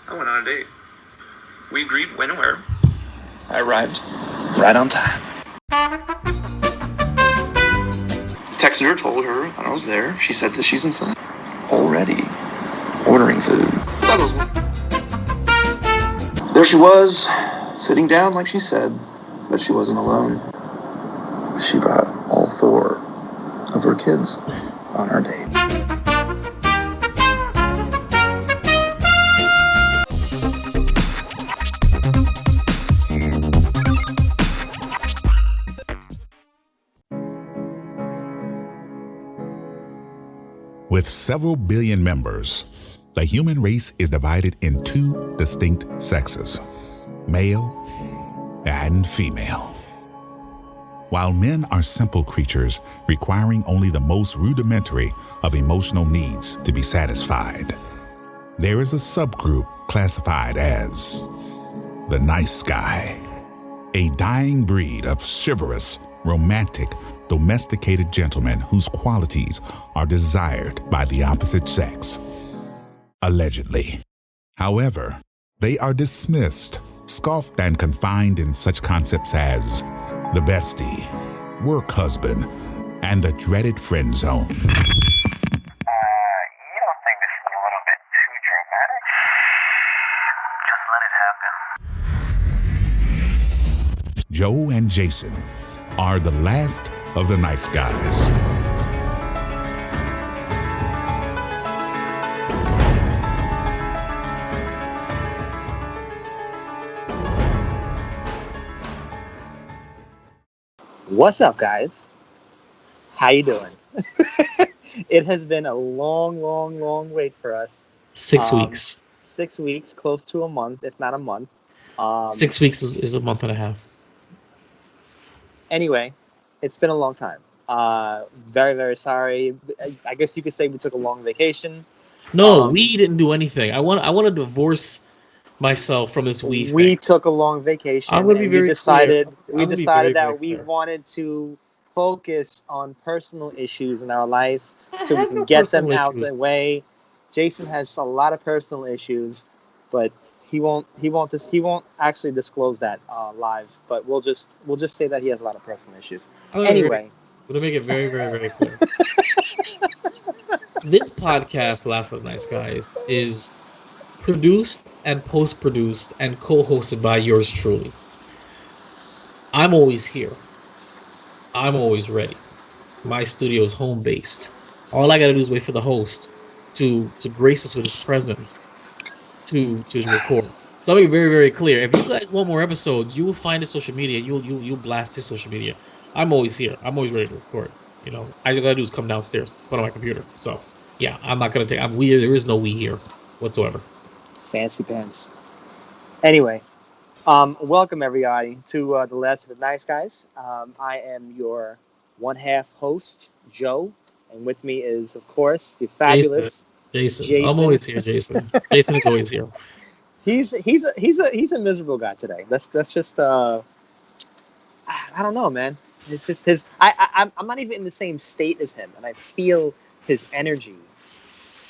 I went on a date. We agreed when and where. I arrived right on time. Texted her, told her that I was there. She said that she's inside. Already ordering food. That was there she was, sitting down like she said, but she wasn't alone. She brought all 4 of her kids on our date. With several billion members, the human race is divided in 2 distinct sexes, male and female. While men are simple creatures requiring only the most rudimentary of emotional needs to be satisfied, there is a subgroup classified as the nice guy, a dying breed of chivalrous, romantic, domesticated gentlemen whose qualities are desired by the opposite sex. Allegedly. However, they are dismissed, scoffed, and confined in such concepts as the bestie, work husband, and the dreaded friend zone. You don't think this is a little bit too dramatic? Just let it happen. Joe and Jason are the last of the nice guys. What's up, guys? How you doing? It has been a long wait for us. 6 weeks. 6 weeks, close to a month, if not a month. 6 weeks is a month and a half. Anyway, it's been a long time. Very sorry. I guess you could say we took a long vacation. No, we didn't do anything. I want to divorce myself from this we We thing. took a long vacation. I'm gonna be very clear. We I'm gonna be decided very, that we clear. wanted to focus on personal issues in our life I so we have can no get them personal out issues. the way. Jason has a lot of personal issues, but he won't actually disclose that live. But we'll just say that he has a lot of personal issues. Anyway, I'm gonna make it very clear. This podcast, Last of the Nice Guys, is produced and post-produced and co-hosted by yours truly. I'm always here. I'm always ready. My studio is home-based. All I gotta do is wait for the host to grace us with his presence to record. So I'll be very clear. If you guys want more episodes, you will find his social media. You'll blast his social media. I'm always here. I'm always ready to record. You know, all I gotta do is come downstairs, put on my computer. So yeah, I'm not gonna take. I'm weird. There is no we here whatsoever. fancy pants. Anyway, welcome everybody to the Last of the Nice Guys. I am your one half host, Joe, and with me is, of course, the fabulous Jason. I'm always here, Jason. Jason is always here. He's a miserable guy today. That's just I don't know, man. It's just his. I'm not even in the same state as him, and I feel his energy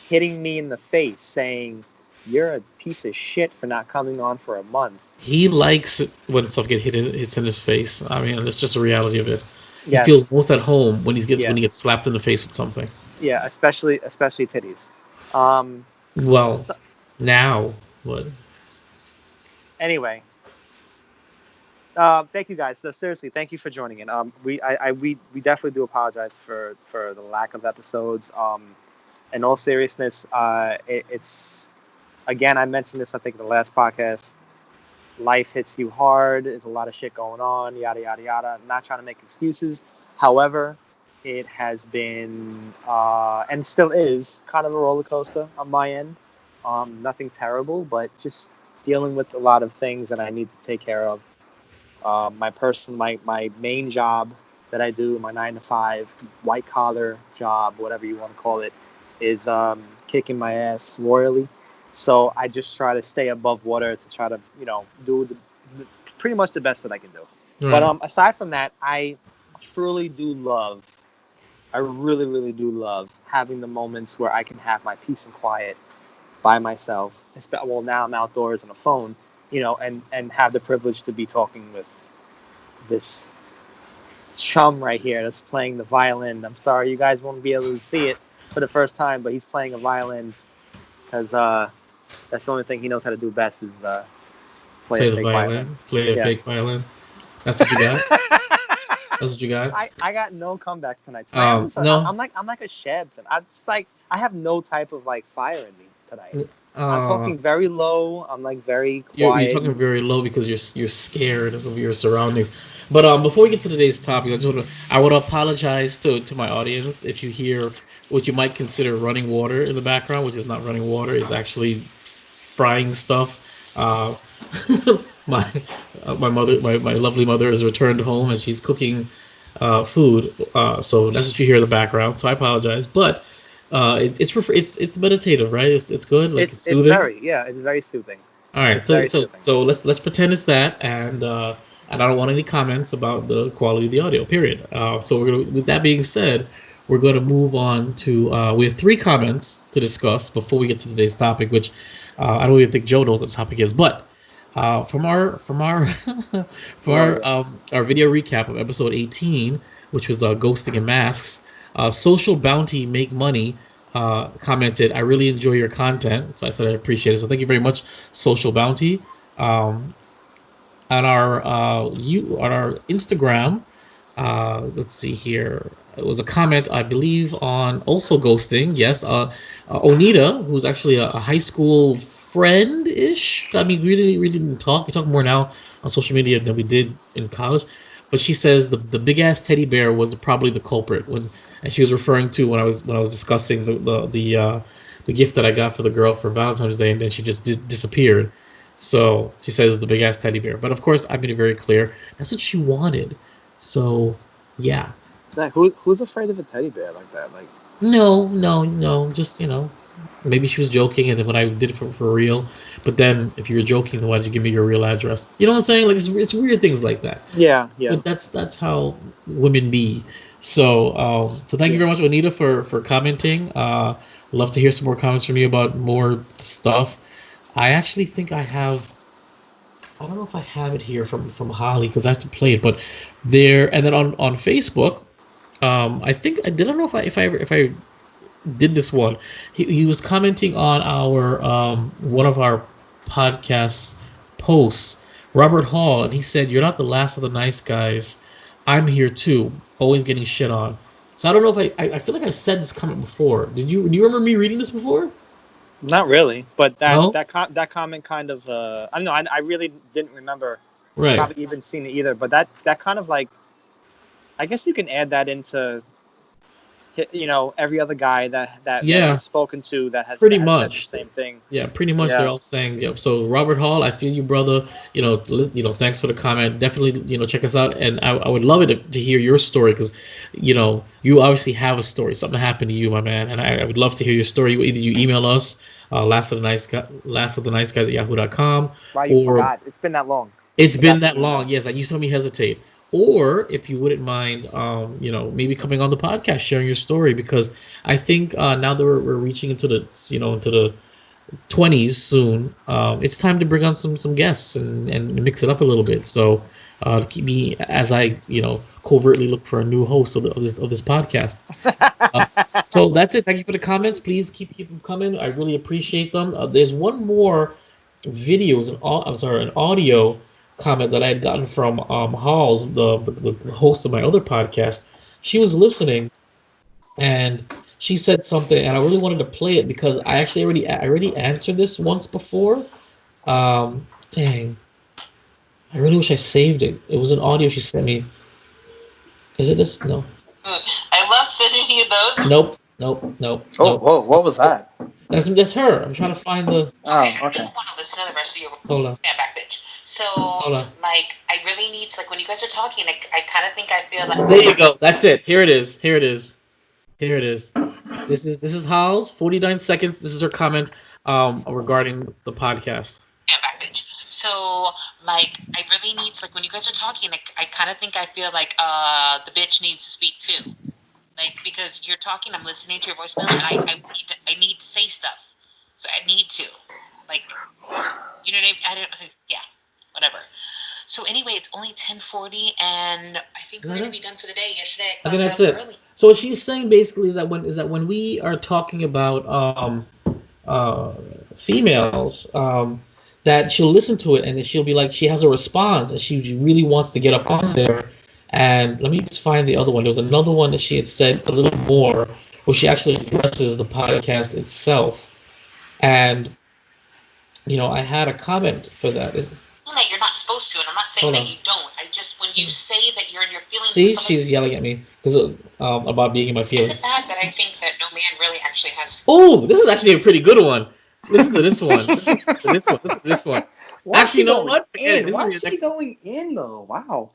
hitting me in the face, saying, "You're a piece of shit for not coming on for a month." He likes it when stuff hits in his face. I mean, it's just a reality of it. Yes. He feels most at home when he gets slapped in the face with something. Yeah, especially titties. Well, now what? Anyway, thank you guys. No, seriously, thank you for joining in. We definitely do apologize for the lack of episodes. In all seriousness, it's again, I mentioned this I think in the last podcast. Life hits you hard. There's a lot of shit going on. Yada yada yada. I'm not trying to make excuses. However, it has been and still is kind of a roller coaster on my end. Nothing terrible, but just dealing with a lot of things that I need to take care of. My main job that I do, my 9-to-5 white collar job, whatever you want to call it, is kicking my ass royally. So I just try to stay above water to try to, do pretty much the best that I can do. Right. But aside from that, I truly do love, I really do love having the moments where I can have my peace and quiet by myself well, now I'm outdoors on a phone, and have the privilege to be talking with this chum right here that's playing the violin. I'm sorry you guys won't be able to see it for the first time, but he's playing a violin because that's the only thing he knows how to do best is play Play a the fake violin. violin. Play a Yeah. fake violin. That's what you got. That's what you got. I got no comebacks tonight. No. I'm like a Sheb. I'm just like I have no type of like fire in me tonight. I'm Uh, talking very low. I'm like very you're quiet. talking very low because you're scared of your surroundings. But before we get to today's topic, I would apologize to my audience if you hear what you might consider running water in the background, which is not running water. It's actually frying stuff. Uh, my my mother, my lovely mother, has returned home and she's cooking food. So that's what you hear in the background. So I apologize, but it's meditative, right? It's good, like it's It's soothing. it's very soothing. All right, It's very soothing. so let's pretend it's that, and I don't want any comments about the quality of the audio. Period. So with that being said, we're gonna move on to we have three comments to discuss before we get to today's topic, which I don't even think Joe knows what the topic is, but from our our video recap of episode 18, which was ghosting and masks, social bounty make money commented, "I really enjoy your content." So I said I appreciate it. So thank you very much, Social Bounty. Um, on our Instagram, let's see here. It was a comment, I believe, on also ghosting. Yes, Onita, who's actually a high school friend-ish. I mean, we really didn't talk. We talk more now on social media than we did in college. But she says the big ass teddy bear was probably the culprit and she was referring to when I was discussing the gift that I got for the girl for Valentine's Day, and then she just disappeared. So she says the big ass teddy bear. But of course, I made it very clear that's what she wanted. So yeah. Like, who's afraid of a teddy bear like that? Like, No. Just maybe she was joking, and then when I did it for real. But then if you were joking, then why did you give me your real address? You know what I'm saying? Like it's weird things like that. yeah. But that's how women be. So thank you very much, Anita, for commenting. Love to hear some more comments from you about more stuff. I actually think I have. I don't know if I have it here from Holly because I have to play it, but there and then on Facebook, I think I don't know if I did this one. He was commenting on our one of our podcasts posts, Robert Hall, and he said, "You're not the last of the nice guys. I'm here too, always getting shit on." So I don't know if I feel like I said this comment before. Do you remember me reading this before? Not really, but No? that comment kind of I don't know. I really didn't remember Right. probably even seen it either. But that kind of like I guess you can add that into every other guy that Yeah, we've spoken to that pretty has said the much. same thing. Yeah, pretty much. They're Yeah. all saying, yeah. So Robert Hall, I feel you, brother. Thanks for the comment. Definitely, check us out, and I would love it to hear your story because, you obviously have a story. Something happened to you, my man, and I would love to hear your story. Either you email us, last of the nice guys at yahoo.com, Wow, you or forgot. It's been that long. it's been Forgot to that email. long. Yes, you saw me hesitate. Or if you wouldn't mind, maybe coming on the podcast, sharing your story, because I think now that we're reaching into the 20s soon, it's time to bring on some guests and mix it up a little bit. So to keep me as I covertly look for a new host of this podcast. Uh, so that's it. Thank you for the comments. Please keep them coming. I really appreciate them. There's one more videos and an audio comment that I had gotten from Halls, the host of my other podcast. She was listening and she said something, and I really wanted to play it because I already answered this once before. Dang, I really wish I saved it. It was an audio she sent me. Is it this? No. I love sending you those. Nope. Oh, whoa, what was that? That's her. I'm trying to find the. Oh, okay. I want to listen to the rest of your Hold on. back bitch. So, Hold on. like, I really need to, like, when you guys are talking, I kind of think I feel like. There you go. That's it. Here it is. This is Hal's 49 seconds. This is her comment regarding the podcast. Yeah, back bitch. So, like, I really need to, like, when you guys are talking, I kind of think I feel like the bitch needs to speak too. Like, because you're talking, I'm listening to your voicemail, and I need to say stuff. So I need to. Like, you know what I mean? Yeah, whatever. So anyway, it's only 10:40, and I think we're gonna be done for the day. Yesterday I I think clocked that's out it. early. So what she's saying basically is that when we are talking about uh, females, that she'll listen to it and then she'll be like, she has a response and she really wants to get up on there. And let me just find the other one. There was another one that she had said a little more, where she actually addresses the podcast itself. And I had a comment for that. That you're not supposed to, and I'm not saying Hold that on. you don't. I just when you say that you're in your feelings with See, somebody, she's yelling at me because about being in my is feelings. it bad that I think that no man really actually has? Oh, this is actually a pretty good one. Listen to this one. Listen to this one. Listen to this one. Why is Actually, she you know going what? Forget it. in? This Why is is the she next. going in though? Wow.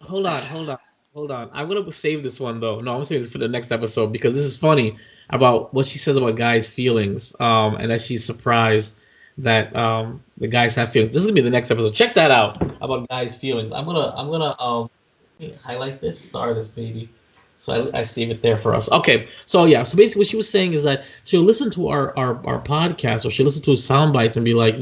Hold on, hold on, hold on. I'm gonna save this one though. No, I'm gonna save this for the next episode because this is funny about what she says about guys' feelings. And that she's surprised that the guys have feelings. This is gonna be the next episode. Check that out about guys' feelings. I'm gonna let me highlight this, star this baby. So I save it there for us. Okay, so yeah, so basically what she was saying is that she'll listen to our podcast or she'll listen to sound bites and be like,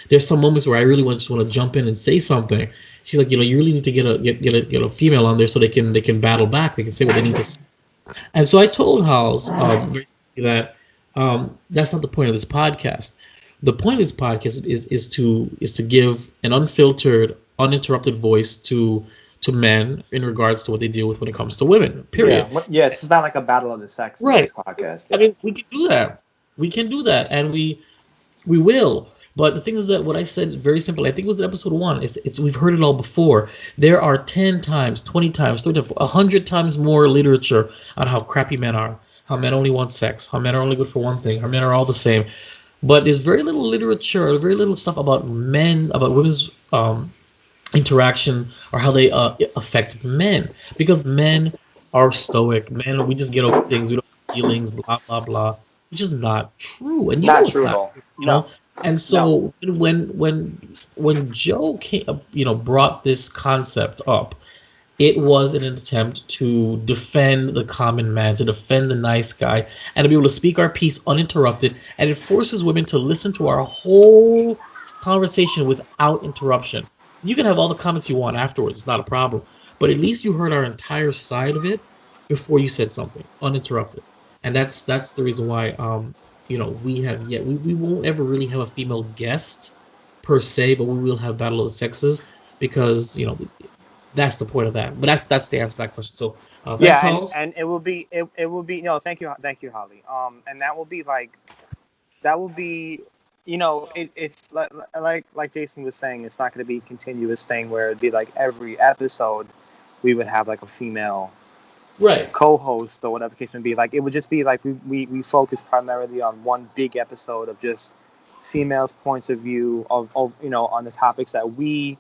there's some moments where I really just want to jump in and say something. She's like, you really need to get a female on there so they can battle back. They can say what they need to say. And so I told Hals that that's not the point of this podcast. The point of this podcast is to give an unfiltered, uninterrupted voice to men in regards to what they deal with when it comes to women. Period. Yeah. Yes, it's not like a battle of the Right. sexes podcast. I Yeah. mean, we can do that. We can do that, and we will. But the thing is that what I said is very simple. I think it was in episode 1. It's we've heard it all before. There are 10 times, 20 times, 30 times, 100 times more literature on how crappy men are, how men only want sex, how men are only good for one thing, how men are all the same. But there's very little literature, very little stuff about men, about women's interaction or how they affect men. Because men are stoic. Men, we just get over things. We don't have feelings, blah, blah, blah. Which is not true. And Not it's true at not all. true, No. And No. so when Joe came, brought this concept up, it was in an attempt to defend the common man, to defend the nice guy, and to be able to speak our piece uninterrupted. And it forces women to listen to our whole conversation without interruption. You can have all the comments you want afterwards, it's not a problem. But at least you heard our entire side of it before you said something, uninterrupted. And that's the reason why we won't ever really have a female guest per se, but we will have Battle of the Sexes because that's the point of that. But that's the answer to that question. So thanks, Yeah, Halls. and it will be no, thank you, Holly. And that will be it's like Jason was saying, it's not going to be a continuous thing where it'd be like every episode we would have like a female Right. co-host or whatever the case may be. Like it would just be like we focus primarily on one big episode of just females' points of view of on the topics that we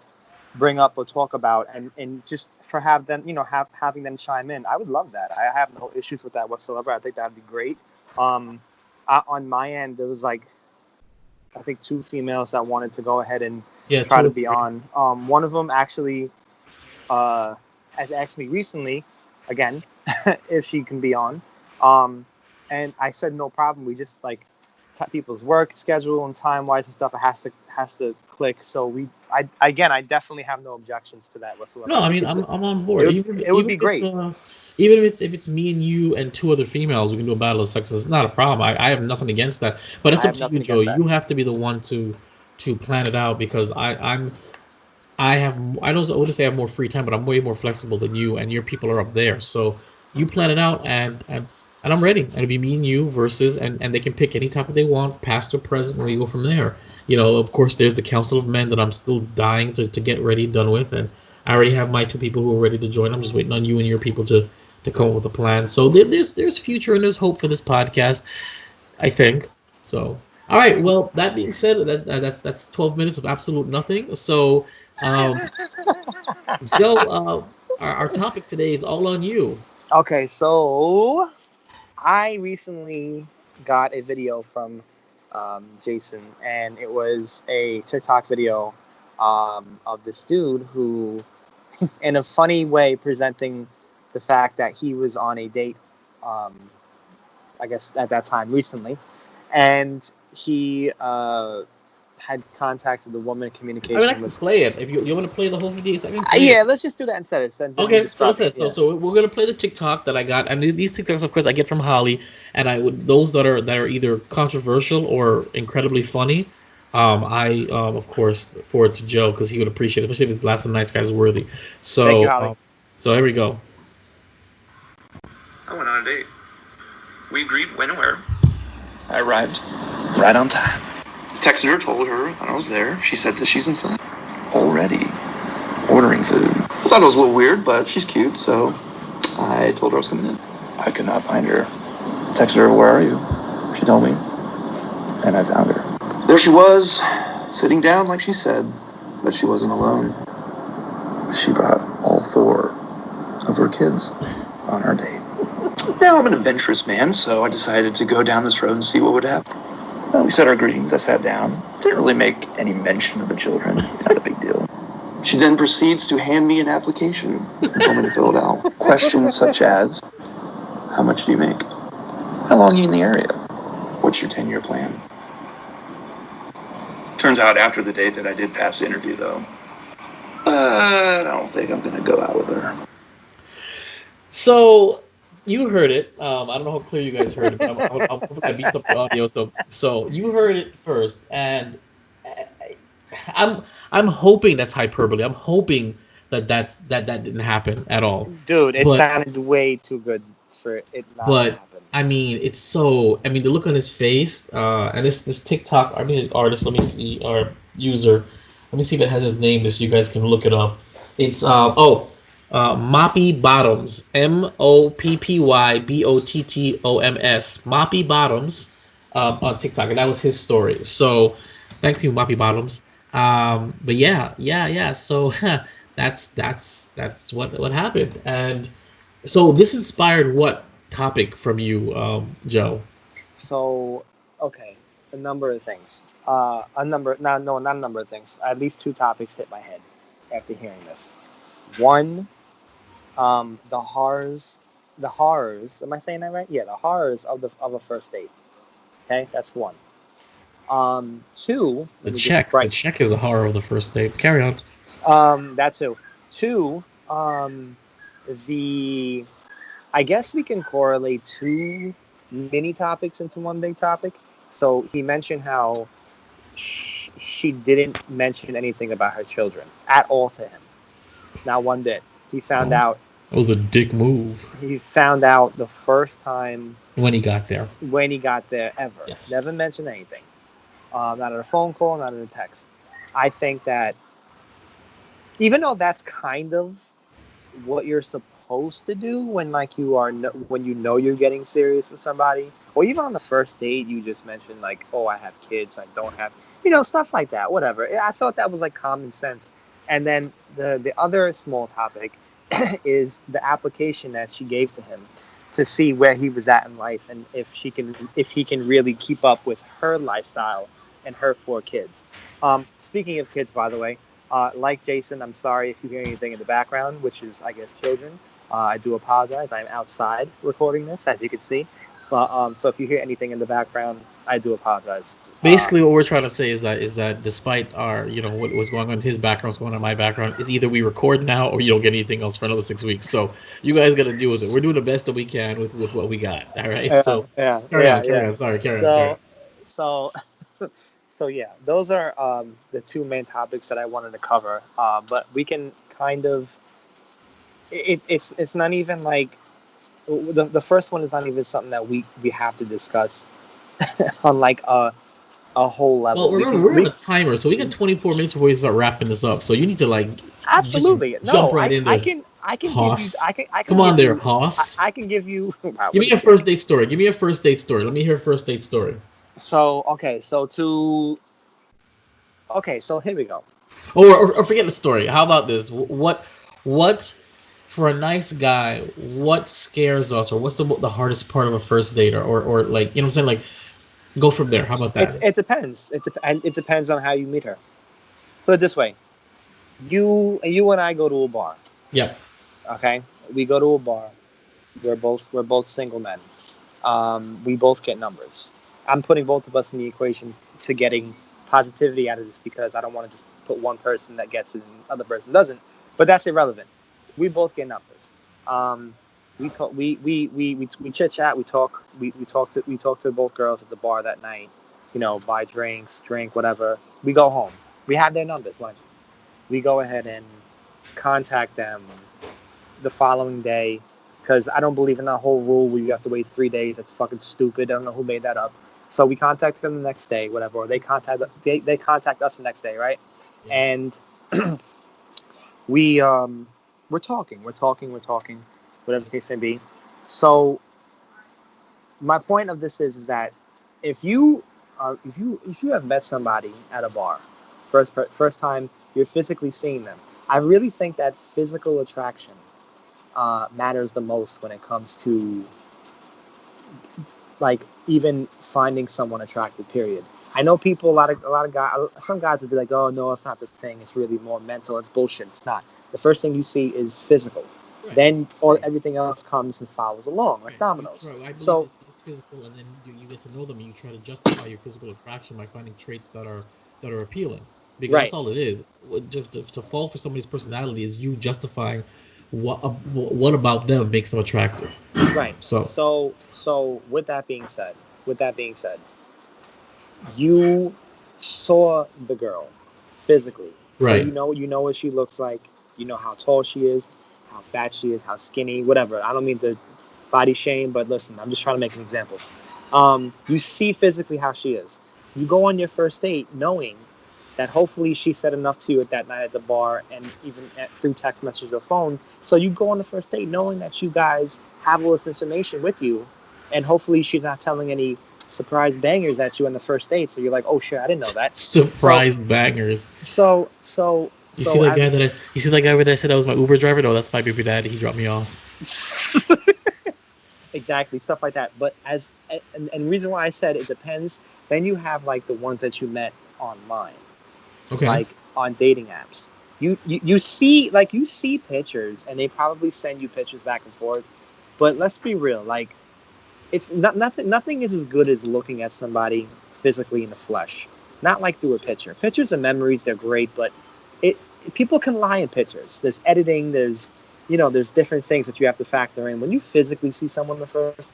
bring up or talk about, and just for having them chime in. I would love that. I have no issues with that whatsoever. I think that'd be great. On my end, there was like I think 2 females that wanted to go ahead and Yeah. try to Totally. be on. One of them actually has asked me recently, again, if she can be on. And I said no problem. We just like people's work schedule and time wise and stuff. It has to click. So I definitely have no objections to that whatsoever. No, I mean I'm on board. It would be great. Even if it's me and you and 2 other females, we can do a battle of sexes. It's not a problem. I have nothing against that. But it's I up have to you, nothing Joe. against that. You have to be the one to plan it out because I don't want to say I have more free time, but I'm way more flexible than you, and your people are up there. So you plan it out, and I'm ready. And it'll be me and you versus, and they can pick any topic they want, past or present, and we go from there. Of course, there's the Council of Men that I'm still dying to get ready, done with, and I already have my 2 people who are ready to join. I'm just waiting on you and your people to come up with a plan. So there's future and there's hope for this podcast, I think. So all right. Well, that being said, that's 12 minutes of absolute nothing. So. Um, Joe, our topic today is all on you. Okay, so I recently got a video from Jason, and it was a TikTok video of this dude who, in a funny way, presenting the fact that he was on a date, um, I guess at that time recently, and he had contacted the woman in I mean, I communication can was. play it if you want to play the whole 58 seconds. Yeah, let's just do that instead. Instead of me Okay, so describing listen. it. So we're gonna play the TikTok that I got, and these TikToks, of course, I get from Holly, and I would those that are either controversial or incredibly funny. I of course forward to Joe because he would appreciate it, especially if it's last of the nice guys worthy. Thank you, So Holly. so here we go. I went on a date. We agreed when and where. I arrived right on time. Texted her, told her that I was there. She said that she's inside. Already ordering food. I thought it was a little weird, but she's cute, so I told her I was coming in. I could not find her. Texted her, where are you? She told me, and I found her. There she was, sitting down like she said, but she wasn't alone. She brought all 4 of her kids on our date. Now, I'm an adventurous man, so I decided to go down this road and see what would happen. Well, we said our greetings. I sat down. Didn't really make any mention of the children. Not a big deal. She then proceeds to hand me an application and told me to fill it out. Questions such as, how much do you make? How long are you in the area? What's your 10-year plan? Turns out after the date that I did pass the interview, though. I don't think I'm going to go out with her. So you heard it. I don't know how clear you guys heard it, but I'm gonna beat up the audio. So you heard it first, and I- I'm hoping that's hyperbole. I'm hoping that didn't happen at all. Dude, it But sounded way too good for it not to but happen. I mean, it's so. I mean, the look on his face, and this TikTok. I mean, artist. Let me see, or user. Let me see if it has his name, so you guys can look it up. It's MoppyBottoms. MoppyBottoms. MoppyBottoms on TikTok, and that was his story. So, thanks to you, MoppyBottoms. But yeah. So that's what happened, and so this inspired what topic from you, Joe? So, okay, a number of things. A number, not a number of things. At least 2 topics hit my head after hearing this. One, the horrors. Am I saying that right? Yeah, the horrors of a first date. Okay, that's one. 2, The let me just check. The check is a horror of the first date. Carry on. that too. 2, the I guess we can correlate 2 mini topics into one big topic. So he mentioned how she didn't mention anything about her children at all to him. Not one bit. He found out. It was a dick move He found out the first time when he got there. when he got there ever. Yes. Never mentioned anything. Not in a phone call, not in a text. I think that even though that's kind of what you're supposed to do when like when you know you're getting serious with somebody, or even on the first date you just mentioned like, oh, I have kids, I don't have, stuff like that, whatever. I thought that was like common sense. And then the other small topic is the application that she gave to him to see where he was at in life and if he can really keep up with her lifestyle and her 4 kids. Speaking of kids, by the way, like Jason, I'm sorry if you hear anything in the background, which is, I guess, children. I do apologize. I'm outside recording this, as you can see. But so if you hear anything in the background, I do apologize. Basically, what we're trying to say is that despite our, what's going on in his background, what's going on in my background, is either we record now or you don't get anything else for another 6 weeks. So you guys got to deal with it. We're doing the best that we can with what we got. All right. So carry on. Sorry, carry on. So yeah, those are the 2 main topics that I wanted to cover. But we can kind of it's not even like the first one is not even something that we have to discuss on like a whole level. Well, remember, we're on a timer, so we got 24 minutes before we start wrapping this up. So you need to absolutely just jump right in there. I can Hoss. give you I can Come on there, Hoss. I can give you. Wow, give me a first date story. Give me a first date story. Let me hear a first date story. So here we go. Or forget the story. How about this? What for a nice guy? What scares us, or what's the hardest part of a first date, or like what I'm saying, like go from there. How about that? It depends. It depends on how you meet her. Put it this way: you and I go to a bar. Yeah. Okay, we go to a bar. We're both single men. We both get numbers. I'm putting both of us in the equation to getting positivity out of this because I don't want to just put one person that gets it and the other person doesn't. But that's irrelevant. We both get numbers. We talk. We chit chat. We talk. We talk to both girls at the bar that night. You know, buy drinks, drink whatever. We go home. We have their numbers. Mind you. We go ahead and contact them the following day because I don't believe in that whole rule where you have to wait 3 days. That's fucking stupid. I don't know who made that up. So we contact them the next day, whatever, or they contact us the next day, right? Yeah. And we're talking, whatever the case may be. So my point of this is that if you have met somebody at a bar, first time you're physically seeing them, I really think that physical attraction matters the most when it comes to like even finding someone attractive. Period. I know people, a lot of guys, some guys would be like, "Oh no, it's not the thing. It's really more mental. It's bullshit." It's not. The first thing you see is physical. Right. Then everything else comes and follows along like dominoes. I believe So it's physical, and then you get to know them, and you try to justify your physical attraction by finding traits that are appealing. Because right, that's all it is. To fall for somebody's personality is you justifying what about them makes them attractive. right. So So with that being said, you saw the girl physically, so right, you know what she looks like. You know how tall she is, how fat she is, how skinny, whatever. I don't mean to body shame, but listen, I'm just trying to make an example. You see physically how she is. You go on your first date knowing that hopefully she said enough to you at that night at the bar and even through text message or phone. So you go on the first date knowing that you guys have all this information with you, and hopefully she's not telling any surprise bangers at you on the first date. So you're like, oh shit, I didn't know that. surprise bangers. So You see that guy you see that guy where I said that was my Uber driver? No, that's my baby daddy. He dropped me off. exactly, stuff like that. But and the reason why I said it depends. Then you have like the ones that you met online, Okay. like on dating apps. You see pictures, and they probably send you pictures back and forth. But let's be real, like it's nothing is as good as looking at somebody physically in the flesh. Not like through a picture. Pictures and memories, they're great, but it people can lie in pictures. There's editing, there's different things that you have to factor in. When you physically see someone the first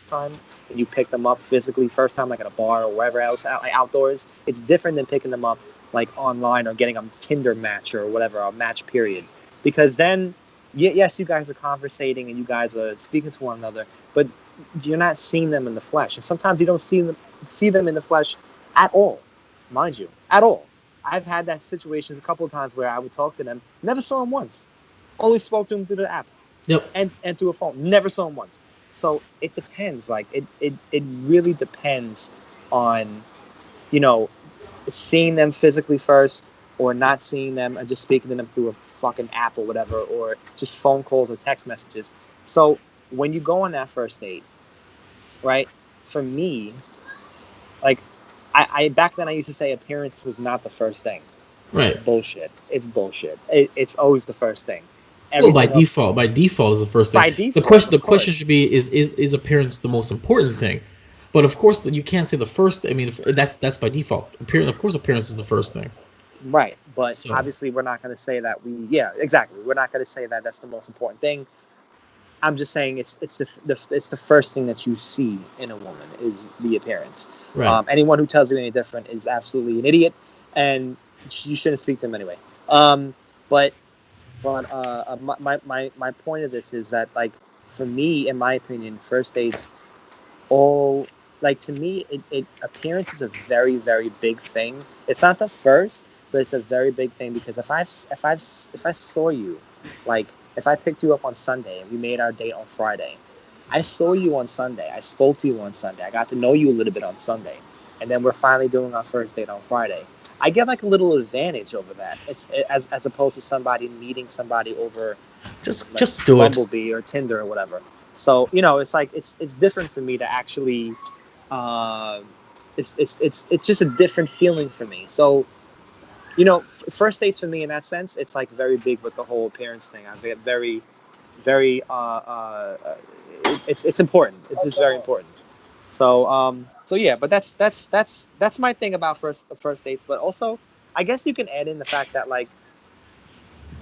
time and you pick them up physically first time, like at a bar or wherever else like outdoors, it's different than picking them up like online or getting a Tinder match or whatever, a match period. Because then yes, you guys are conversating and you guys are speaking to one another, but you're not seeing them in the flesh. And sometimes you don't see them in the flesh at all, mind you, at all. I've had that situation a couple of times where I would talk to them, never saw them once. Only spoke to them through the app Yep. and through a phone. Never saw them once. So it depends. Like it really depends on, seeing them physically first or not seeing them and just speaking to them through a fucking app or whatever, or just phone calls or text messages. So when you go on that first date, right? For me, like I back then I used to say appearance was not the first thing. Right. Bullshit. It's bullshit. It's always the first thing. Well, by Everything else, default is the first thing. by default, The of course. question should be is appearance the most important thing? But of course, you can't say the first. I mean, that's by default. Appearance is the first thing. Right, but So obviously we're not going to say that exactly. We're not going to say that that's the most important thing. I'm just saying it's the first thing that you see in a woman is the appearance. right. Anyone who tells you any different is absolutely an idiot, and you shouldn't speak to them anyway. But my point of this is that, like, for me, in my opinion, first dates all, like, to me it appearance is a very, very big thing. It's not the first, but it's a very big thing because if I saw you, like, if I picked you up on Sunday and we made our date on Friday, I saw you on Sunday, I spoke to you on Sunday, I got to know you a little bit on Sunday, and then we're finally doing our first date on Friday. I get like a little advantage over that. It's as opposed to somebody meeting somebody over Just do it. Bumblebee or Tinder or whatever. So it's like it's different for me to actually. Uh, it's just a different feeling for me. So first dates for me in that sense, it's like very big with the whole appearance thing. I get very, very. It's important. It's just very important. So yeah, but that's my thing about first dates. But also, I guess you can add in the fact that like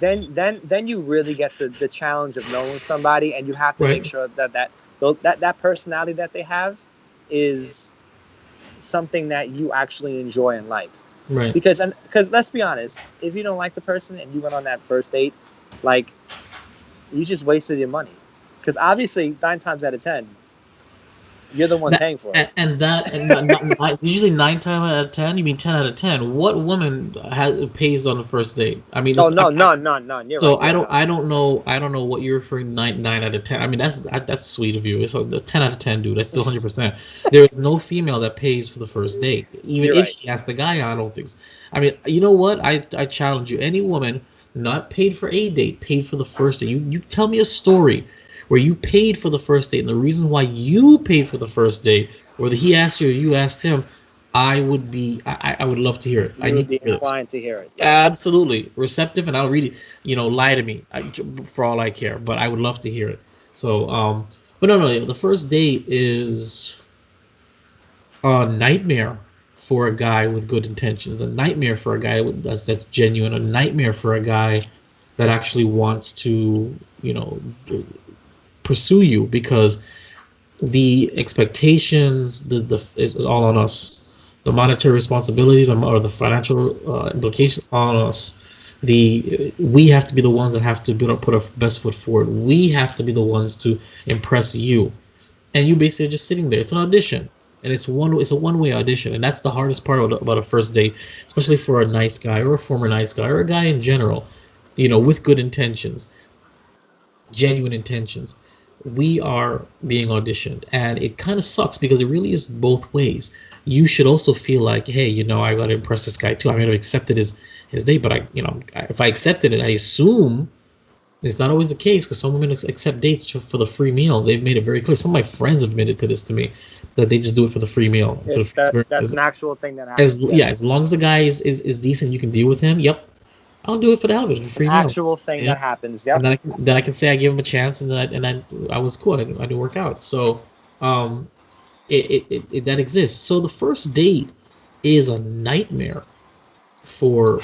then you really get the challenge of knowing somebody, and you have to make Right. sure that personality that they have is something that you actually enjoy and like. Right. Because let's be honest, if you don't like the person and you went on that first date, like you just wasted your money. Because obviously 9 times out of 10, you're the one That paying for it. usually 9 times out of 10. You mean 10 out of 10? What woman pays on the first date? I mean, Oh no, none. You're so right. Yeah. I don't know what you're referring to 9 out of 10. I mean, that's sweet of you. It's a 10 out of 10, dude. That's still 100%. There is no female that pays for the first date, even You're if right. she asks the guy. I don't think so. I mean, you know what? I challenge you. Any woman not paid for a date, paid for the first date. You tell me a story where you paid for the first date, and the reason why you paid for the first date, whether he asked you or you asked him, I would love to hear it. I You would need to be hear this. inclined to hear it. Yeah. Absolutely receptive, and I'll read it. Lie to me for all I care, but I would love to hear it. So, but no, the first date is a nightmare for a guy with good intentions, a nightmare for a guy that's genuine, a nightmare for a guy that actually wants to, pursue you, because the expectations, the is all on us. The monetary responsibility, or the financial implications on us. We have to be the ones that have to put our best foot forward. We have to be the ones to impress you, and you basically are just sitting there. It's an audition, and it's a one-way audition, and that's the hardest part about a first date, especially for a nice guy or a former nice guy or a guy in general, with good intentions, genuine intentions. We are being auditioned, and it kind of sucks because it really is both ways. You should also feel like, hey, I got to impress this guy too. I might have accepted his date, but if I accepted it, I assume it's not always the case, because some women accept dates for the free meal. They've made it very clear. Some of my friends have admitted to this to me, that they just do it for the free meal. For the It's free that's experience. an actual thing that As happens. yeah, Yes. as long as the guy is decent, you can deal with him. Yep, I'll do it for the hell of it, for It's an free meal. actual thing Yeah, that happens. and Yep. then I can say I gave him a chance, and I was cool. I didn't work out. So, um, that exists. So the first date is a nightmare for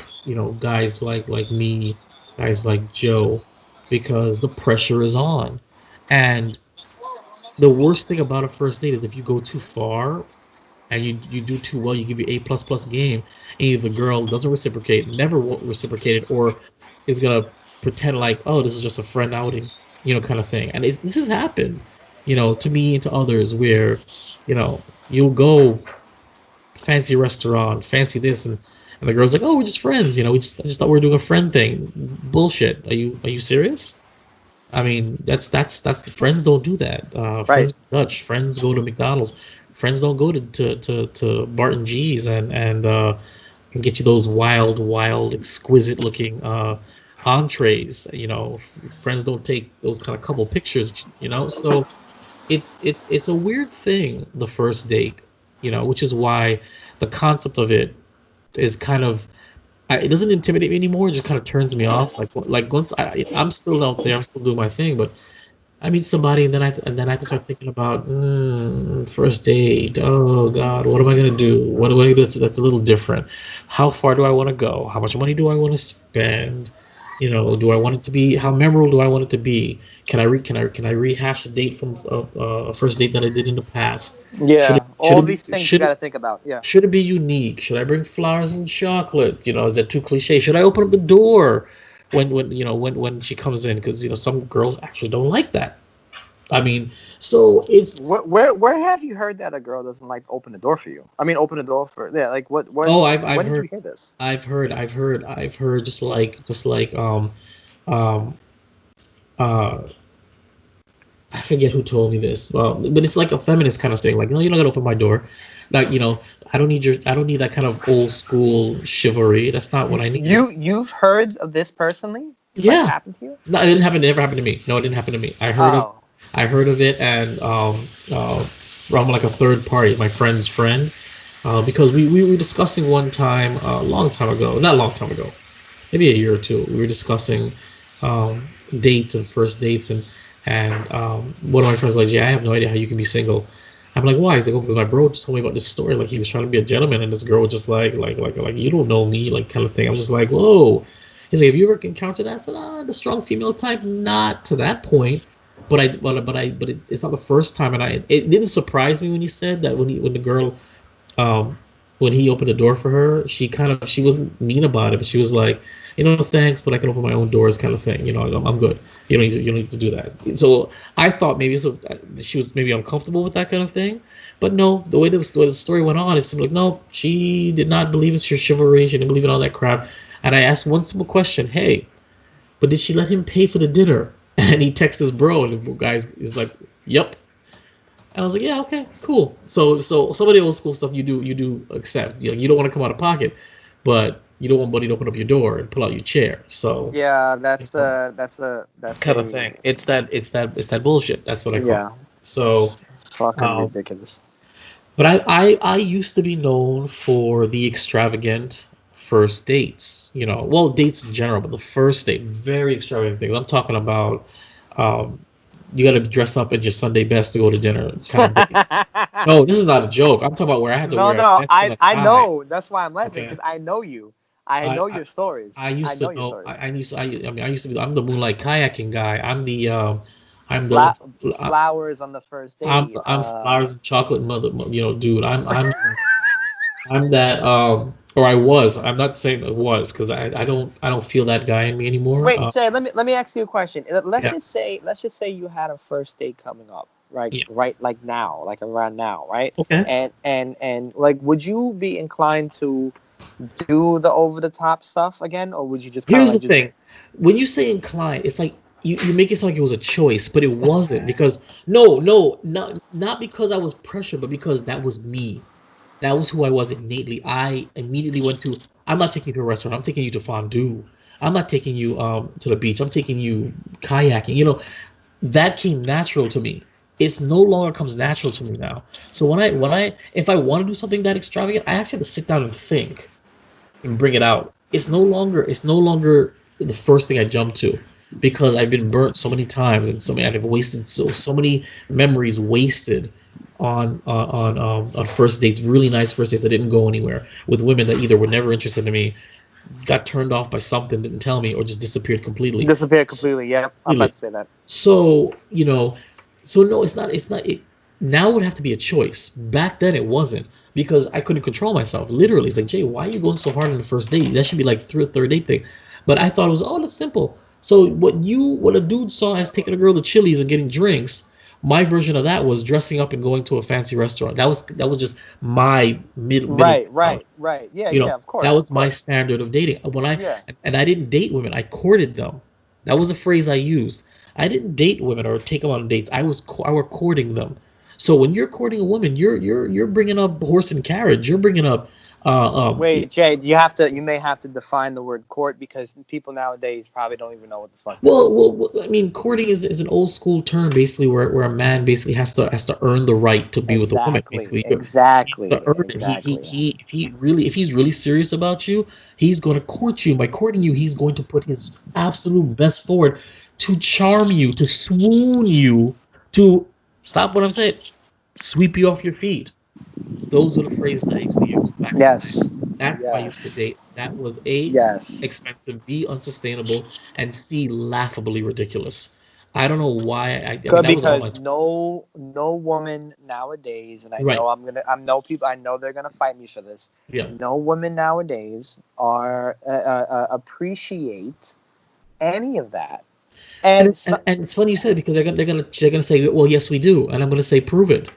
guys like me, guys like Joe, because the pressure is on, and the worst thing about a first date is if you go too far and you do too well, you give you A++ game, and either the girl doesn't reciprocate, never reciprocated, or is gonna pretend like, oh, this is just a friend outing, kind of thing. And this has happened, to me and to others, where you'll go fancy restaurant, fancy this, and the girl's like, oh, we're just friends, I just thought we were doing a friend thing. Bullshit. Are you serious? I mean, that's friends don't do that. Right. Friends go Dutch. Friends go to McDonald's. Friends don't go to Barton G's and get you those wild, exquisite looking entrees. Friends don't take those kind of couple pictures. So it's a weird thing, the first date. Which is why the concept of it is kind of, it doesn't intimidate me anymore. It just kind of turns me off. Like once I'm still out there, I'm still doing my thing, but I meet somebody, and then I have to start thinking about first date. Oh God, what am I gonna do? What do I do that's a little different? How far do I want to go? How much money do I want to spend? Do I want it to be? How memorable do I want it to be? Can I rehash a date from a first date that I did in the past? Should Yeah. it should All it be these things you should got it to think about. Yeah. should it be unique? Should I bring flowers and chocolate? Is that too cliche? Should I open up the door when she comes in? Because some girls actually don't like that. I mean, so it's Where have you heard that a girl doesn't like to open the door for you? I mean, open the door for yeah. Like what? oh, I've When did heard you hear this? I've heard just like um uh I forget who told me this. But it's like a feminist kind of thing. Like, you're not gonna open my door. Like, I don't need that kind of old school chivalry. That's not what I need. You've heard of this personally? Like Yeah. happened to you? No, it didn't happen. It never happened to me. No, it didn't happen to me. Oh. I heard of it, and from like a third party, my friend's friend, because we were discussing one time, a long time ago, not a long time ago, maybe a year or two. We were discussing dates and first dates, and one of my friends was like, yeah, I have no idea how you can be single. I'm like, why? He's like, oh, because my bro just told me about this story. Like he was trying to be a gentleman, and this girl was just like you don't know me, like kind of thing. I'm just like, whoa. He's like, have you ever encountered that? I said, the strong female type, not to that point. It's not the first time, and it didn't surprise me when he said that when the girl, um, when he opened the door for her, she wasn't mean about it, but she was like, thanks, but I can open my own doors, kind of thing. I'm good. You don't need to do that. So I thought maybe she was maybe uncomfortable with that kind of thing, but no, the way the story went on, it seemed like no, she did not believe in chivalry. She didn't believe in all that crap. And I asked one simple question: hey, but did she let him pay for the dinner? And he texts his bro, and the guy is like, yep. And I was like, yeah, okay, cool. So some of the old school stuff you do accept. You don't want to come out of pocket, but you don't want buddy to open up your door and pull out your chair. So Yeah, that's you know, that's kind of a thing. It's that bullshit. That's what I call yeah. it. So, Fucking um, ridiculous. but I used to be known for the extravagant first dates. Well, dates in general, but the first date, very extravagant things. I'm talking about, um, you got to dress up in your Sunday best to go to dinner, kind of date. No, this is not a joke. I'm talking about where I had to No, wear a no, vest and I a I tie. know. That's why I'm laughing Okay, because I know you. I I know I, your stories. I I used know to your know. stories. I used to be. I'm the moonlight kayaking guy. I'm the Fla- Flowers on the first date. I'm flowers and chocolate mother. Dude. I'm that. Or I was. I'm not saying it was because I don't feel that guy in me anymore. Wait, Jay. Let me ask you a question. Let's Yeah, just say you had a first date coming up, right? yeah. Right, like now, like around now, right? Okay. And like, would you be inclined to do the over the top stuff again, or would you just kind of Here's the like just thing. When you say inclined, it's like you make it sound like it was a choice, but it wasn't because no, not because I was pressured, but because that was me. That was who I was innately. I immediately went to. I'm not taking you to a restaurant. I'm taking you to fondue. I'm not taking you to the beach. I'm taking you kayaking. That came natural to me. It's no longer comes natural to me now. So when I if I want to do something that extravagant, I actually have to sit down and think and bring it out. It's no longer the first thing I jump to because I've been burnt so many times and I've wasted so many memories wasted on first dates, really nice first dates that didn't go anywhere with women that either were never interested in me, got turned off by something, didn't tell me, or just disappeared completely. disappear completely? Yeah, I'm about Completely. to say that. So, so no, it's not now it would have to be a choice. Back then it wasn't because I couldn't control myself. Literally, it's like, Jay, why are you going so hard on the first date? That should be like third date thing. But I thought it was, oh, that's simple. So what a dude saw as taking a girl to Chili's and getting drinks, my version of that was dressing up and going to a fancy restaurant. That was just my middle Right, ground. right, right. Yeah, You know, yeah. Of that course, was of my course. standard of dating. Yeah. And I didn't date women. I courted them. That was a phrase I used. I didn't date women or take them on dates. I were courting them. So when you're courting a woman, you're bringing up horse and carriage. You're bringing up Wait, Jay, you may have to define the word court because people nowadays probably don't even know what the fuck that well, is. I mean, courting is an old school term, basically, where a man basically has to earn the right to be with a woman. Exactly, Basically, he has to exactly, earn it. exactly. If he's really serious about you, he's going to court you. By courting you, he's going to put his absolute best forward to charm you, to swoon you, to stop what I'm saying, sweep you off your feet. Those are the phrases I used to use back in the day. Yes, That's how I used to yes, date. That was A, yes. expensive, B, unsustainable, and C, laughably ridiculous. I don't know why. I mean, Good that was all my because no woman nowadays, and I right. know I know people, I know they're gonna fight me for this. Yeah. No women nowadays are appreciate any of that, And, and it- so, and it's funny you said it because they're gonna say, well, yes, we do, and I'm gonna say, prove it.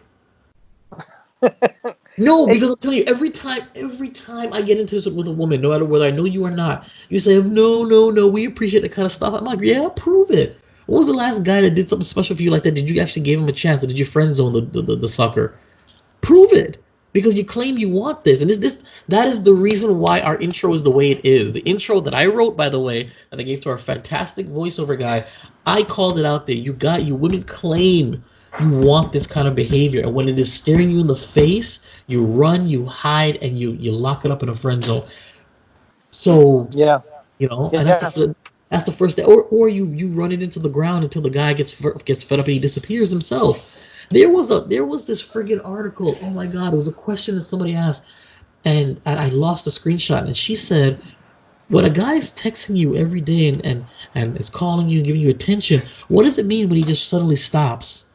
No, it, because I'll tell you, every time I get into this with a woman, no matter whether I know you or not, you say, no, no, no, we appreciate that kind of stuff. I'm like, yeah, prove it. When was the last guy that did something special for you like that? Did you actually give him a chance, or did you friend zone the sucker? Prove it, because you claim you want this, and this that is the reason why our intro is the way it is. The intro that I wrote, by the way, that I gave to our fantastic voiceover guy, I called it out there. You women claim you want this kind of behavior, and when it is staring you in the face, you run, you hide, and you lock it up in a friend zone. So, yeah, and yeah. that's the first step. Or you run it into the ground until the guy gets fed up and he disappears himself. There was this friggin' article. Oh my god, it was a question that somebody asked, and I lost the screenshot. And she said, when a guy is texting you every day and is calling you and giving you attention, what does it mean when he just suddenly stops?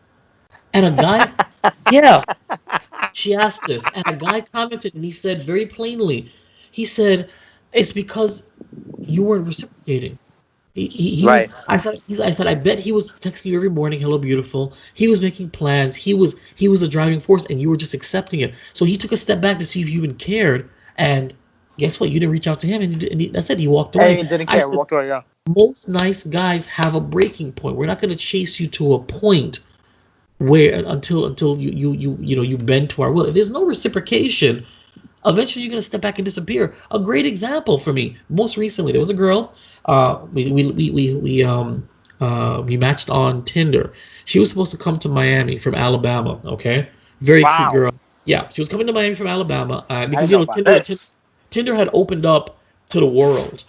And a guy, yeah, she asked this, and a guy commented and he said very plainly, he said, it's because you weren't reciprocating. He was. Right. I said. I bet he was texting you every morning. Hello, beautiful. He was making plans. He was a driving force, and you were just accepting it. So he took a step back to see if you even cared. And guess what? You didn't reach out to him, that's it. He walked Hey, away. he didn't I care. said Walked away. Yeah. most nice guys have a breaking point. We're not going to chase you to a point where until you bend to our will. If there's no reciprocation, eventually you're gonna step back and disappear. A great example for me, most recently, there was a girl. We matched on Tinder. She was supposed to come to Miami from Alabama. Okay, very cute Wow. girl. Yeah, she was coming to Miami from Alabama I because didn't know about this. Tinder had opened up to the world,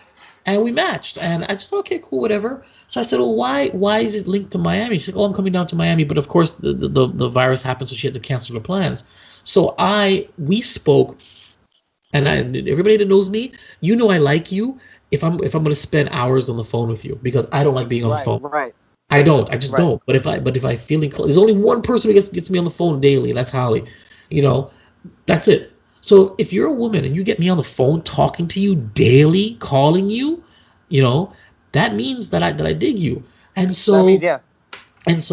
and we matched. And I just thought, okay, cool, whatever. So I said, well, why is it linked to Miami? She's like, oh, I'm coming down to Miami, but of course the virus happened, so she had to cancel her plans. So we spoke, and everybody that knows me, you know I like you if I'm gonna spend hours on the phone with you because I don't like being on the Right. phone. Right. I don't. I just Right. don't. But if I feel inclined, there's only one person who gets me on the phone daily, and that's Holly. You know, that's it. So if you're a woman and you get me on the phone talking to you daily, calling you, you know, that means that I dig you. And That means so yeah.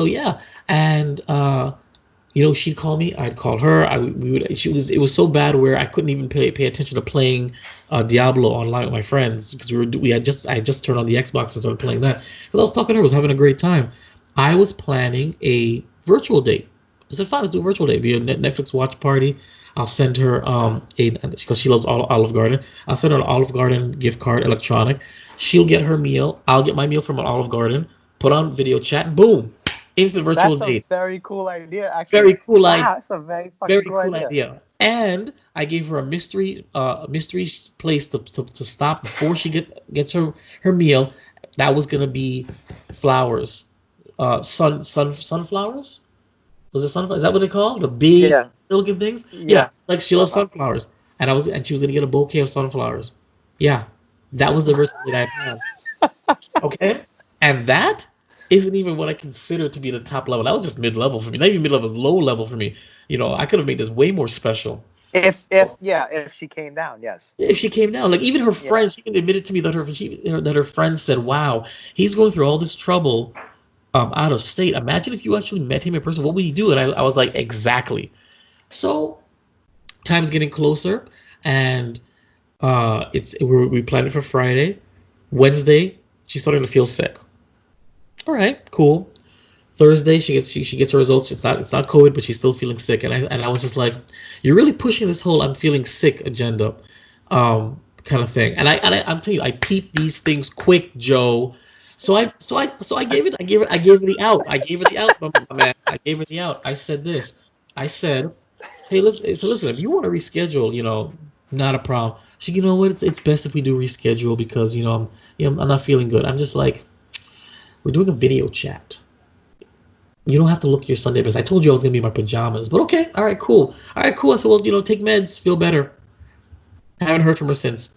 yeah, and she'd call me, I'd call her. We would. It was so bad where I couldn't even pay attention to playing Diablo online with my friends because I had just turned on the Xbox and started playing that because I was talking to her, I was having a great time. I was planning a virtual date. I said, fine, let's do a virtual date, be a Netflix watch party. I'll send her a because she loves Olive Garden. I'll send her an Olive Garden gift card, electronic. She'll get her meal. I'll get my meal from an Olive Garden. Put on video chat, and boom, instant virtual That's a date. very cool idea, actually. Very cool idea. Wow, that's a very fucking Very cool cool idea. idea. And I gave her a mystery place to stop before she gets her meal. That was gonna be flowers, sunflowers. Was it sunflower? Is that what they call the big Yeah. looking things? Yeah. Yeah, like she loves Sunflowers. sunflowers, and she was gonna get a bouquet of sunflowers. Yeah, that was the ritual that I had. Okay, and that isn't even what I consider to be the top level. That was just mid level for me. Not even mid level, low level for me. I could have made this way more special If she came down, yes. if she came down. Like even her friends, she Yes. can admit it to me that her friends said, "Wow, he's going through all this trouble out of state. Imagine if you actually met him in person. What would he do?" And I was like, "Exactly." So time's getting closer, and we planned it for Friday. Wednesday, she's starting to feel sick. All right, cool. Thursday, she gets her results. It's not COVID, but she's still feeling sick. And I was just like, you're really pushing this whole "I'm feeling sick" agenda, kind of thing. I'm telling you, I peep these things quick, Joe. So I gave her the out. I gave her the out, my man. I gave her the out. I said this. I said, hey, listen. If you want to reschedule, not a problem. She, you know what? It's best if we do reschedule because I'm not feeling good. I'm just like, we're doing a video chat. You don't have to look your Sunday best. I told you I was gonna be in my pajamas, but okay, all right, cool. All right, cool. I said, well, take meds, feel better. I haven't heard from her since.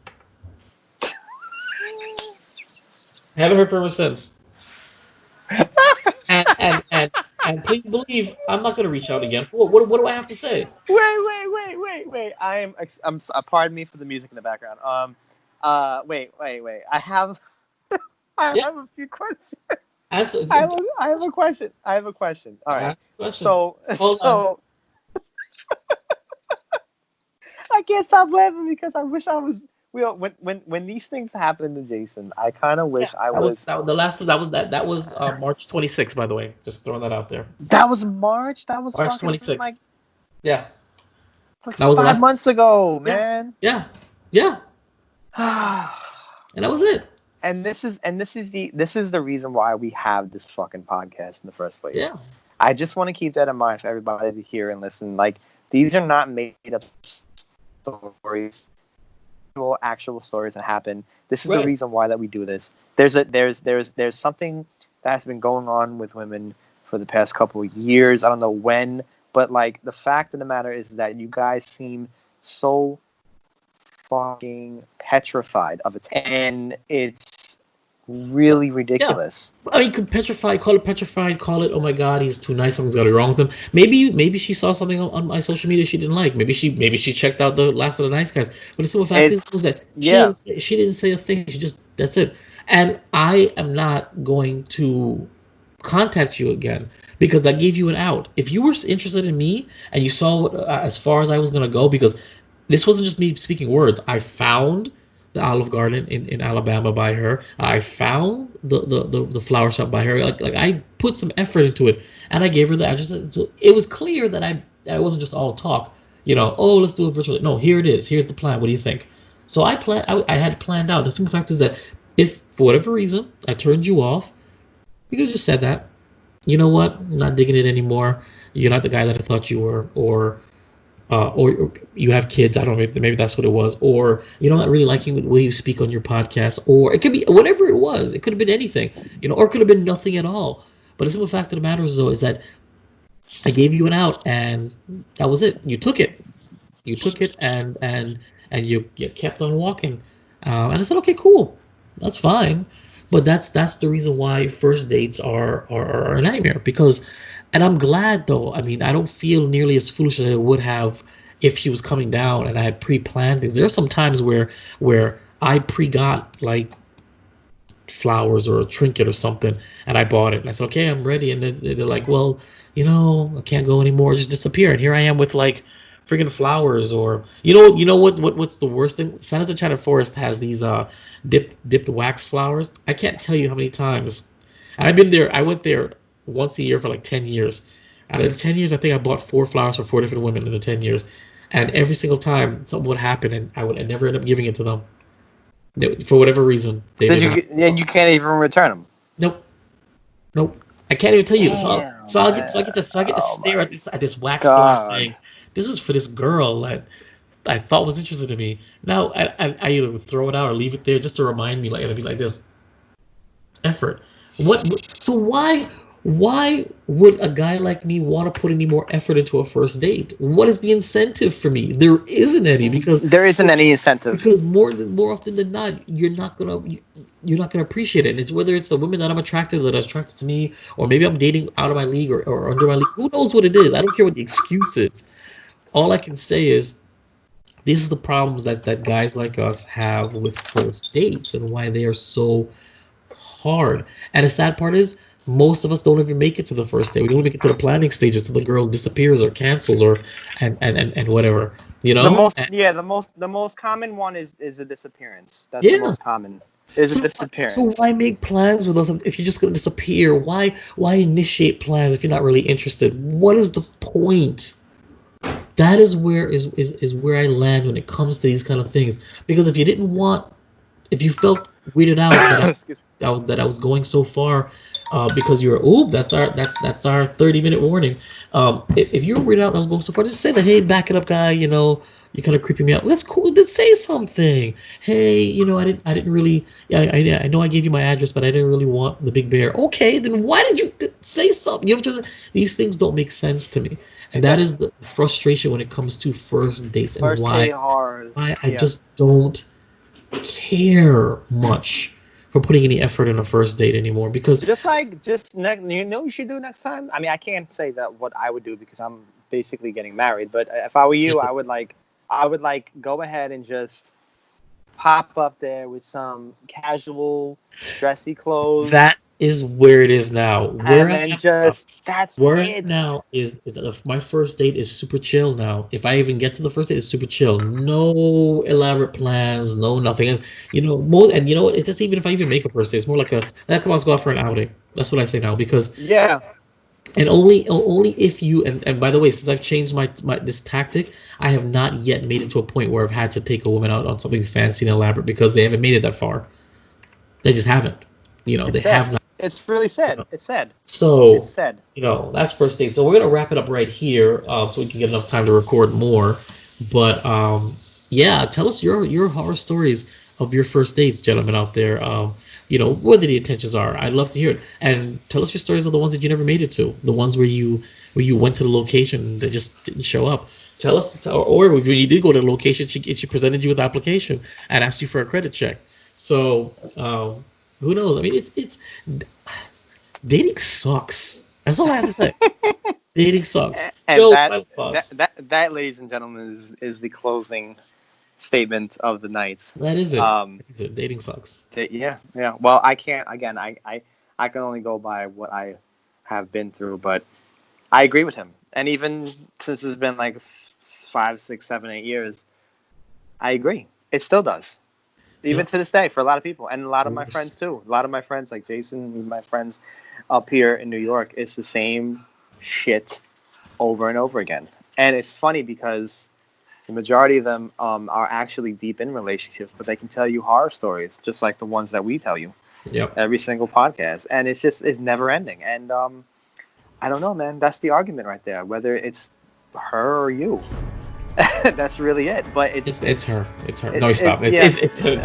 Haven't heard from her since. And please believe I'm not gonna reach out again. What do I have to say? Wait. Pardon me for the music in the background. Wait. I have Yeah, a few questions. answer. I have a question. All right. Ask questions. So Hold on. so I can't stop laughing because I wish I was. When these things happen to Jason, I kind of Yeah, wish I that was was. the last. That was March 26th, by the way. Just throwing that out there. That was March. That was March fucking 26th. like Yeah, like that was the 5 months ago, Yeah, man. yeah, yeah, and that was it. and this is the reason why we have this fucking podcast in the first place. Yeah, I just want to keep that in mind for everybody to hear and listen. Like, these are not made up stories, actual stories that happen. This is the reason why that we do this. There's something that has been going on with women for the past couple of years. I don't know when, but like the fact of the matter is that you guys seem so fucking petrified of it, and it's really ridiculous. I mean, you could call it petrified, call it, oh my god, he's too nice, something's got to be wrong with him. Maybe she saw something on my social media she didn't like. Maybe she checked out the Last of the Nice Guys. But the simple fact is that she didn't say a thing. That's it. And I am not going to contact you again because I gave you an out. If you were interested in me and you saw as far as I was going to go, because this wasn't just me speaking words. I found the Olive Garden in Alabama by her. I found the flower shop by her. Like I put some effort into it, and I gave her the address. So it was clear that I wasn't just all talk. Oh, let's do it virtually. No, here it is. Here's the plan. What do you think? So I had planned out. The simple fact is that if for whatever reason I turned you off, you could have just said that. You know what? I'm not digging it anymore. You're not the guy that I thought you were, or you have kids. I don't know. Maybe that's what it was. Or I'm not really liking the way you speak on your podcast. Or it could be whatever it was. It could have been anything. Or it could have been nothing at all. But the simple fact of the matter is, though, is that I gave you an out, and that was it. You took it. And you kept on walking. And I said, okay, cool, that's fine. But that's the reason why first dates are a nightmare. Because. And I'm glad, though. I mean, I don't feel nearly as foolish as I would have if she was coming down and I had pre-planned things. There are some times where I pre-got, like, flowers or a trinket or something, and I bought it. And I said, okay, I'm ready. And then they're like, well, I can't go anymore. Just disappear. And here I am with, like, freaking flowers. Or, what's the worst thing? San Enchanted Forest has these dipped wax flowers. I can't tell you how many times. And I've been there. I went there once a year for like 10 years. Out of the 10 years, I think I bought 4 flowers for 4 different women in the 10 years. And every single time something would happen and I would never end up giving it to them. For whatever reason. You can't even return them? Nope. I can't even tell you. So I get to stare at this wax flower thing. This was for this girl that I thought was interested in me. Now I either would throw it out or leave it there just to remind me, like, it'll be like this effort. So why would a guy like me want to put any more effort into a first date? What is the incentive for me? There isn't any, because there isn't any incentive. Because more often than not, you're not gonna appreciate it. And it's whether it's the women that I'm attracted to, that are attracted to me, or maybe I'm dating out of my league or under my league. Who knows what it is? I don't care what the excuse is. All I can say is these are the problems that guys like us have with first dates and why they are so hard. And the sad part is, most of us don't even make it to the first day. We don't even get to the planning stages till the girl disappears or cancels and whatever. The most common one is a disappearance. That's the most common. A disappearance. So why make plans with us if you're just gonna disappear? Why initiate plans if you're not really interested? What is the point? That is where where I land when it comes to these kind of things. Because if you felt weirded out that I was going so far. Because that's our 30-minute warning. If you were weirded out, I was going so far. Just say that, hey, back it up, guy. You're kind of creeping me out. That's cool. Then say something. Hey, I didn't really. I know I gave you my address, but I didn't really want the big bear. Okay, then why did you say something? These things don't make sense to me, and that is the frustration when it comes to first dates and why I just don't care much for putting any effort in a first date anymore. Because you should do next time. I mean, I can't say that what I would do because I'm basically getting married. But if I were you, I would go ahead and just pop up there with some casual, dressy clothes. That is where it is now. Now is my first date is super chill now. If I even get to the first date, it's super chill. No elaborate plans, no nothing. And you know what? It's just, even if I even make a first date, it's more like let's go out for an outing. That's what I say now, because and only if you and by the way, since I've changed my this tactic, I have not yet made it to a point where I've had to take a woman out on something fancy and elaborate because they haven't made it that far. They just haven't. Have not. It's really sad. It's sad. So it's sad. That's first date. So we're gonna wrap it up right here, so we can get enough time to record more. But tell us your horror stories of your first dates, gentlemen out there. whether the intentions are. I'd love to hear it. And tell us your stories of the ones that you never made it to, the ones where you went to the location and they just didn't show up. Tell us, or when you did go to the location, she presented you with the application and asked you for a credit check. So who knows? I mean, it's dating sucks. That's all I have to say. Dating sucks. And Still that, Final thoughts. that, ladies and gentlemen, is the closing statement of the night. That is it. It's it. Dating sucks. Yeah. Well, I can't. Again, I can only go by what I have been through, but I agree with him. And even since it's been like 5, 6, 7, 8 years, I agree. It still does. Even to this day, for a lot of people, and a lot of my friends too. A lot of my friends, like Jason, my friends up here in New York, it's the same shit over and over again. And it's funny because the majority of them are actually deep in relationships, but they can tell you horror stories, just like the ones that we tell you. Yep. Every single podcast, and it's never ending. And I don't know, man. That's the argument right there. Whether it's her or you. That's really it. But it's her. It's her. No, stop. It's her.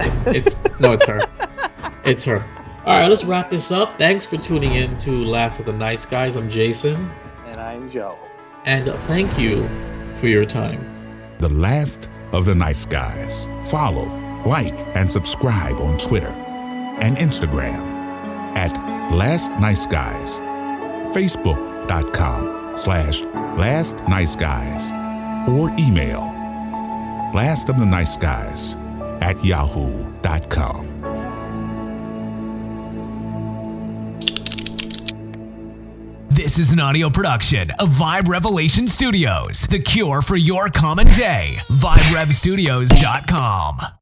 It's her. All right, let's wrap this up. Thanks for tuning in to Last of the Nice Guys. I'm Jason. And I'm Joe. And thank you for your time. The Last of the Nice Guys. Follow, like, and subscribe on Twitter and Instagram at Last Nice Guys. Facebook.com/Last Nice Guys. Or email lastoftheniceguys@yahoo.com. This is an audio production of Vibe Revelation Studios, the cure for your common day. VibeRevStudios.com.